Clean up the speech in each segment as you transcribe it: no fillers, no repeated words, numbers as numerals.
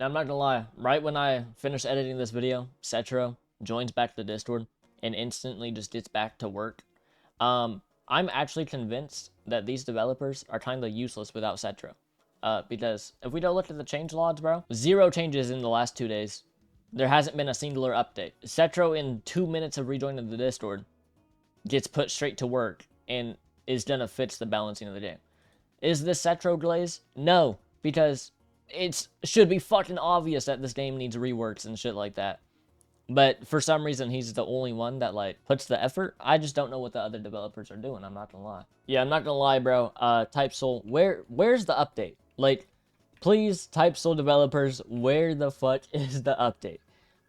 Now, I'm not gonna lie, right when I finish editing this video, Cetro joins back the Discord and instantly just gets back to work. I'm actually convinced that these developers are kind of useless without Cetro. Because if we don't look at the change logs, bro, 0 changes in the last 2 days. There hasn't been a singular update. Cetro, in 2 minutes of rejoining the Discord, gets put straight to work and is gonna fix the balancing of the game. Is this Cetro glaze? No, because it should be fucking obvious that this game needs reworks and shit like that. But for some reason, he's the only one that, like, puts the effort. I just don't know what the other developers are doing, I'm not gonna lie. Yeah, I'm not gonna lie, bro. TypeSoul, where's the update? Like, please, TypeSoul developers, where the fuck is the update?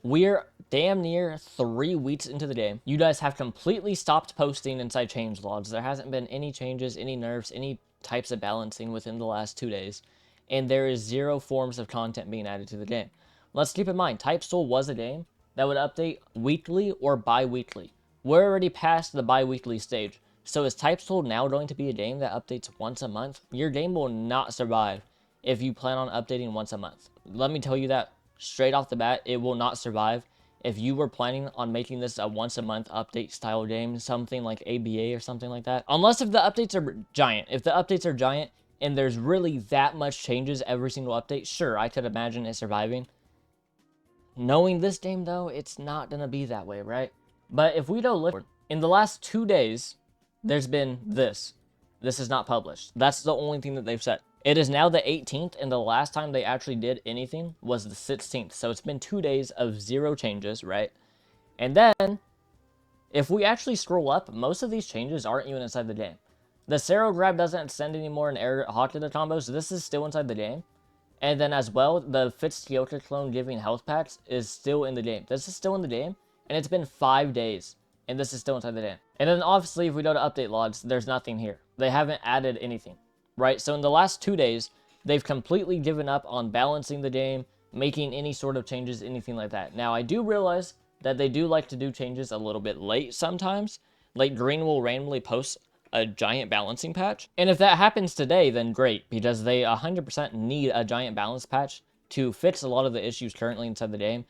We're damn near 3 weeks into the game. You guys have completely stopped posting inside change logs. There hasn't been any changes, any nerfs, any types of balancing within the last 2 days. And there is 0 forms of content being added to the game. Let's keep in mind, TypeSoul was a game that would update weekly or bi-weekly. We're already past the bi-weekly stage. So is TypeSoul now going to be a game that updates once a month? Your game will not survive if you plan on updating once a month. Let me tell you that straight off the bat, it will not survive. If you were planning on making this a once a month update style game, something like ABA or something like that, unless if the updates are giant. If the updates are giant and there's really that much changes every single update, sure, I could imagine it surviving. Knowing this game, though, it's not going to be that way, right? But if we don't look, in the last 2 days, there's been this. This is not published. That's the only thing that they've said. It is now the 18th, and the last time they actually did anything was the 16th. So it's been 2 days of 0 changes, right? And then, if we actually scroll up, most of these changes aren't even inside the game. The Sero grab doesn't extend anymore in air Hakata combos. This is still inside the game. And then as well, the Fitz Kyoto clone giving health packs is still in the game. This is still in the game, and it's been 5 days, and this is still inside the game. And then obviously, if we go to update logs, there's nothing here. They haven't added anything, right? So in the last 2 days, they've completely given up on balancing the game, making any sort of changes, anything like that. Now, I do realize that they do like to do changes a little bit late sometimes. Like, Green will randomly post a giant balancing patch. And if that happens today, then great, because they 100% need a giant balance patch to fix a lot of the issues currently inside the game.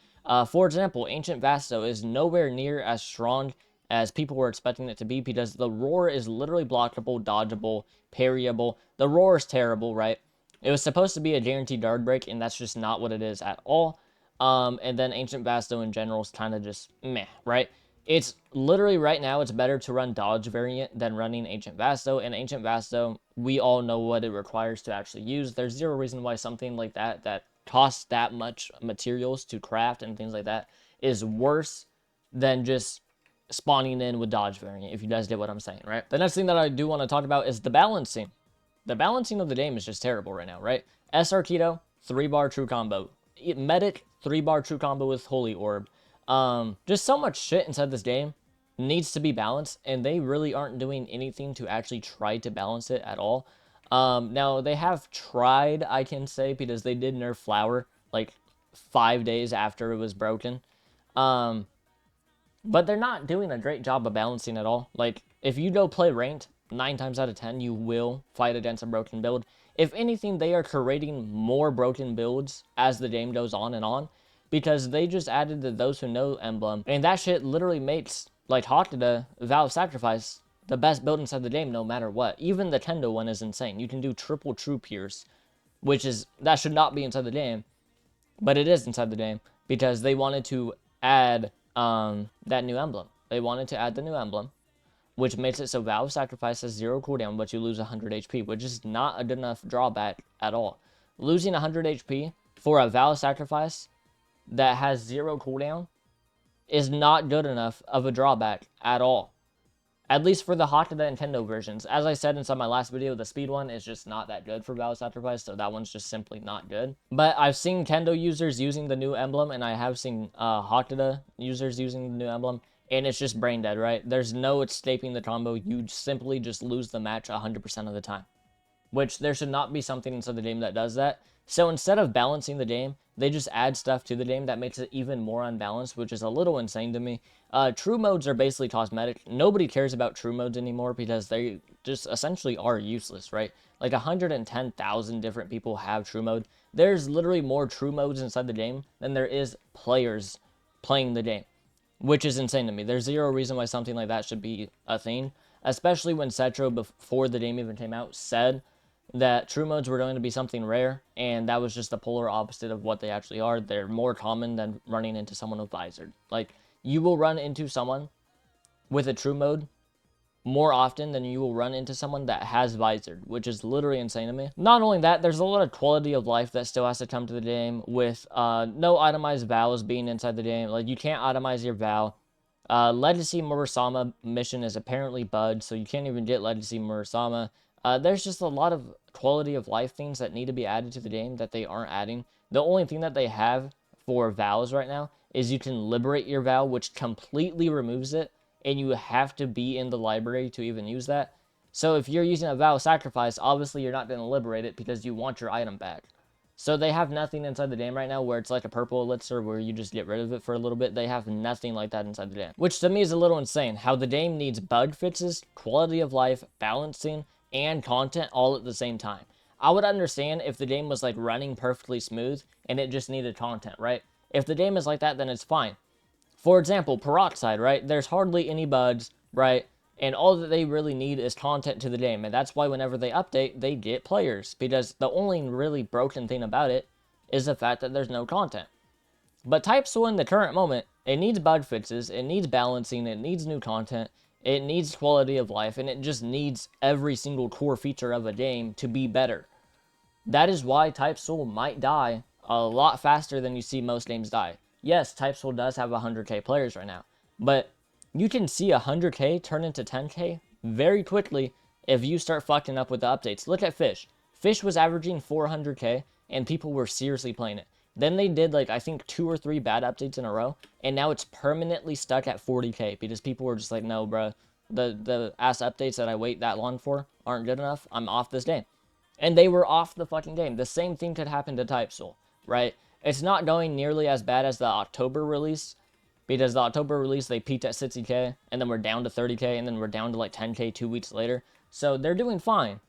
For example, Ancient Vasto is nowhere near as strong as people were expecting it to be, because the roar is literally blockable, dodgeable, parryable. The roar is terrible, right? It was supposed to be a guaranteed guard break, and that's just not what it is at all. And then Ancient Vasto in general is kind of just meh, right? It's literally right now, it's better to run Dodge variant than running Ancient Vasto. And Ancient Vasto, we all know what it requires to actually use. There's 0 reason why something like that costs that much materials to craft and things like that is worse than just spawning in with Dodge variant, if you guys get what I'm saying, right? The next thing that I do want to talk about is the balancing. The balancing of the game is just terrible right now, right? SR Keto, 3-bar true combo. Medic, 3-bar true combo with Holy Orb. Just so much shit inside this game needs to be balanced, and they really aren't doing anything to actually try to balance it at all. Now, they have tried, I can say, because they did nerf Flower, like, 5 days after it was broken. But they're not doing a great job of balancing at all. Like, if you go play ranked, 9 times out of 10, you will fight against a broken build. If anything, they are creating more broken builds as the game goes on, because they just added the Those Who Know emblem, and that shit literally makes, like, Hakata, Vow of Sacrifice, the best build inside the game no matter what. Even the Kendo one is insane. You can do triple True Pierce, that should not be inside the game, but it is inside the game, because they wanted to add that new emblem. They wanted to add the new emblem, which makes it so Vow of Sacrifice has 0 cooldown, but you lose 100 HP, which is not a good enough drawback at all. Losing 100 HP for a Vow of Sacrifice that has 0 cooldown is not good enough of a drawback at all. At least for the Hakata and Kendo versions. As I said inside my last video, the speed one is just not that good for Vow of Sacrifice, so that one's just simply not good. But I've seen Kendo users using the new emblem, and I have seen Hakata users using the new emblem, and it's just brain dead, right? There's no escaping the combo. You simply just lose the match 100% of the time. Which there should not be something inside the game that does that. So instead of balancing the game, they just add stuff to the game that makes it even more unbalanced, which is a little insane to me. True modes are basically cosmetic. Nobody cares about true modes anymore because they just essentially are useless, right? Like 110,000 different people have true mode. There's literally more true modes inside the game than there is players playing the game, which is insane to me. There's zero reason why something like that should be a thing, especially when Cetro, before the game even came out, said that true modes were going to be something rare, and that was just the polar opposite of what they actually are. They're more common than running into someone with Visored. Like, you will run into someone with a true mode more often than you will run into someone that has Visored, which is literally insane to me. Not only that, there's a lot of quality of life that still has to come to the game with no itemized vows being inside the game. Like, you can't itemize your vow. Legacy Murasama mission is apparently bugged, so you can't even get Legacy Murasama. There's just a lot of quality of life things that need to be added to the game that they aren't adding. The only thing that they have for vows right now is you can liberate your vow, which completely removes it, and you have to be in the library to even use that. So if you're using a vow sacrifice, obviously you're not going to liberate it because you want your item back. So they have nothing inside the game right now where it's like a purple elixir where you just get rid of it for a little bit. They have nothing like that inside the game, which to me is a little insane. How the game needs bug fixes, quality of life, balancing, and content all at the same time. I would understand if the game was like running perfectly smooth and it just needed content, right? If the game is like that, then it's fine. For example, Peroxide, right? There's hardly any bugs, right? And all that they really need is content to the game. And that's why whenever they update, they get players. Because the only really broken thing about it is the fact that there's no content. But TypeSoul in the current moment, it needs bug fixes, it needs balancing, it needs new content, it needs quality of life, and it just needs every single core feature of a game to be better. That is why TypeSoul might die a lot faster than you see most games die. Yes, TypeSoul does have 100k players right now, but you can see 100k turn into 10k very quickly if you start fucking up with the updates. Look at Fish. Fish was averaging 400k, and people were seriously playing it. Then they did, like, I think 2 or 3 bad updates in a row, and now it's permanently stuck at 40k because people were just like, no, bro, the ass updates that I wait that long for aren't good enough. I'm off this game. And they were off the fucking game. The same thing could happen to TypeSoul, right? It's not going nearly as bad as the October release, because the October release, they peaked at 60k, and then we're down to 30k, and then we're down to like 10k 2 weeks later. So they're doing fine,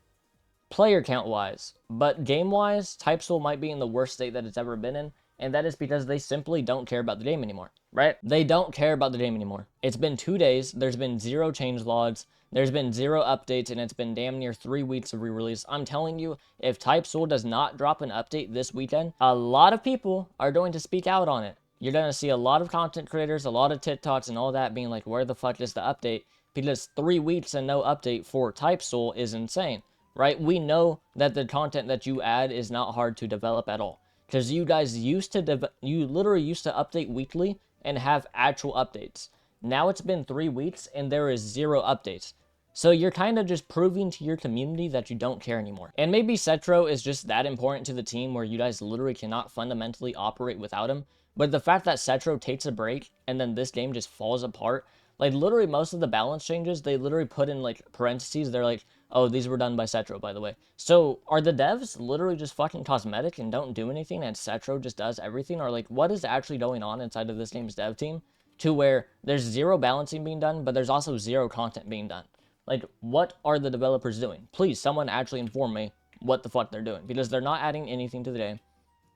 player count-wise. But game-wise, TypeSoul might be in the worst state that it's ever been in, and that is because they simply don't care about the game anymore, right? They don't care about the game anymore. It's been 2 days, there's been 0 change logs, there's been 0 updates, and it's been damn near 3 weeks of re-release. I'm telling you, if TypeSoul does not drop an update this weekend, a lot of people are going to speak out on it. You're going to see a lot of content creators, a lot of TikToks, and all that being like, where the fuck is the update? Because 3 weeks and no update for TypeSoul is insane, right? We know that the content that you add is not hard to develop at all. Because you guys used to, you literally used to update weekly and have actual updates. Now it's been 3 weeks and there is 0 updates. So you're kind of just proving to your community that you don't care anymore. And maybe Cetro is just that important to the team where you guys literally cannot fundamentally operate without him. But the fact that Cetro takes a break and then this game just falls apart, like literally most of the balance changes, they literally put in like parentheses. They're like, oh, these were done by Cetro, by the way. So are the devs literally just fucking cosmetic and don't do anything and Cetro just does everything? Or like, what is actually going on inside of this game's dev team to where there's 0 balancing being done, but there's also 0 content being done? Like, what are the developers doing? Please, someone actually inform me what the fuck they're doing. Because they're not adding anything to the game.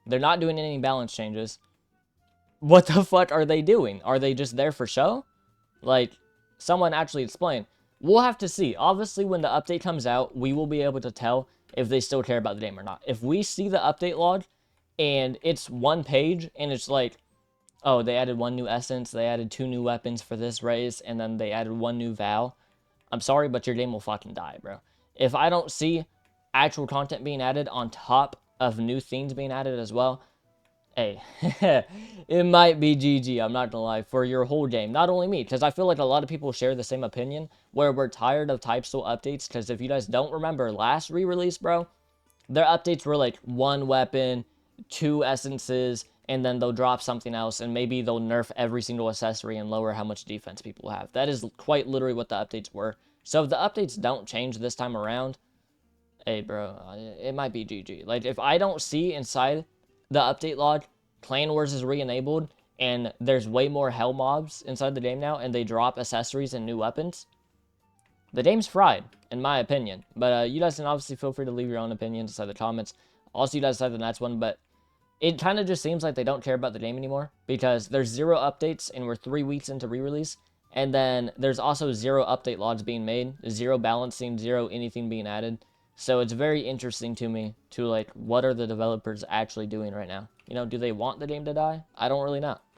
They're not doing any balance changes. What the fuck are they doing? Are they just there for show? Like, someone actually explain. We'll have to see. Obviously, when the update comes out, we will be able to tell if they still care about the game or not. If we see the update log, and it's 1 page, and it's like, oh, they added 1 new essence, they added 2 new weapons for this race, and then they added 1 new vow. I'm sorry, but your game will fucking die, bro. If I don't see actual content being added on top of new things being added as well, hey, it might be GG, I'm not gonna lie, for your whole game. Not only me, because I feel like a lot of people share the same opinion, where we're tired of TypeSoul updates, because if you guys don't remember last re-release, bro, their updates were like 1 weapon, 2 essences, and then they'll drop something else, and maybe they'll nerf every single accessory and lower how much defense people have. That is quite literally what the updates were. So if the updates don't change this time around, Hey, bro, it might be GG. Like, if I don't see inside the update log, Clan Wars is re-enabled, and there's way more hell mobs inside the game now, and they drop accessories and new weapons, the game's fried, in my opinion. But you guys can obviously feel free to leave your own opinions inside the comments. Also, you guys decide the next one, but it kind of just seems like they don't care about the game anymore, because there's 0 updates, and we're 3 weeks into re-release. And then there's also 0 update logs being made, 0 balancing, 0 anything being added. So it's very interesting to me to, like, what are the developers actually doing right now? You know, do they want the game to die? I don't really know.